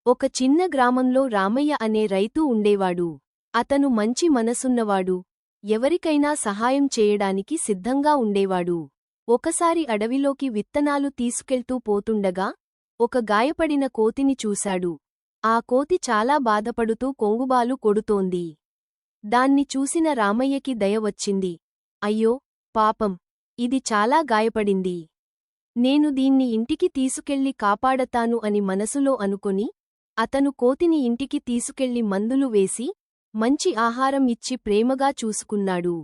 ఒక చిన్న గ్రామంలో రామయ్య అనే రైతు ఉండేవాడు. అతను మంచి మనసున్నవాడు. ఎవరికైనా సహాయం చేయడానికి సిద్ధంగా ఉండేవాడు. ఒకసారి అడవిలోకి విత్తనాలు తీసుకెళ్తూ పోతుండగా ఒక గాయపడిన కోతిని చూశాడు. ఆ కోతి చాలా బాధపడుతూ కొంగుబాలు కొడుతోంది. దాన్ని చూసిన రామయ్యకి దయ వచ్చింది. అయ్యో, పాపం, ఇది చాలా గాయపడింది. నేను దీన్ని ఇంటికి తీసుకెళ్లి కాపాడతాను అని మనసులో అనుకొని అతను కోతిని ఇంటికి తీసుకెళ్లి మందులు వేసి మంచి ఆహారం ఇచ్చి ప్రేమగా చూసుకున్నాడు.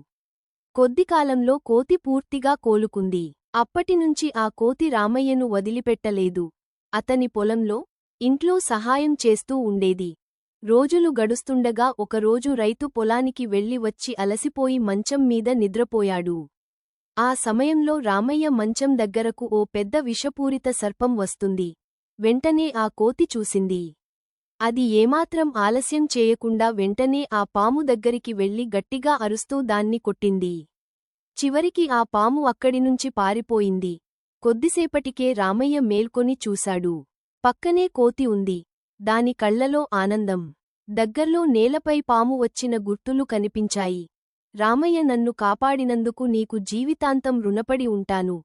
కొద్దికాలంలో కోతి పూర్తిగా కోలుకుంది. అప్పటినుంచి ఆ కోతి రామయ్యను వదిలిపెట్టలేదు. అతని పొలంలో, ఇంట్లో సహాయం చేస్తూ ఉండేది. రోజులు గడుస్తుండగా ఒకరోజు రైతు పొలానికి వెళ్లి వచ్చి అలసిపోయి మంచం మీద నిద్రపోయాడు. ఆ సమయంలో రామయ్య మంచం దగ్గరకు ఓ పెద్ద విషపూరిత సర్పం వస్తుంది. వెంటనే ఆ కోతి చూసింది. అది ఏమాత్రం ఆలస్యం చేయకుండా వెంటనే ఆ పాము దగ్గరికి వెళ్లి గట్టిగా అరుస్తూ దాన్ని కొట్టింది. చివరికి ఆ పాము అక్కడినుంచి పారిపోయింది. కొద్దిసేపటికే రామయ్య మేల్కొని చూశాడు. పక్కనే కోతి ఉంది. దాని కళ్లలో ఆనందం. దగ్గర్లో నేలపై పాము వచ్చిన గుర్తులు కనిపించాయి. రామయ్య, నన్ను కాపాడినందుకు నీకు జీవితాంతం రుణపడి ఉంటాను.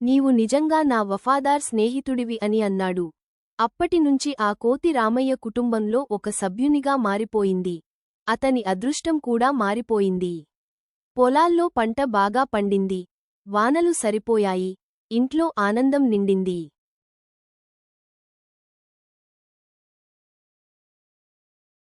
నీవు నిజంగా నా వఫాదార్ స్నేహితుడివి అని అన్నాడు. అప్పటినుంచి ఆ కోతి రామయ్య కుటుంబంలో ఒక సభ్యునిగా మారిపోయింది. అతని అదృష్టం కూడా మారిపోయింది. పొలాల్లో పంట బాగా పండింది. వానలు సరిపోయాయి. ఇంట్లో ఆనందం నిండింది.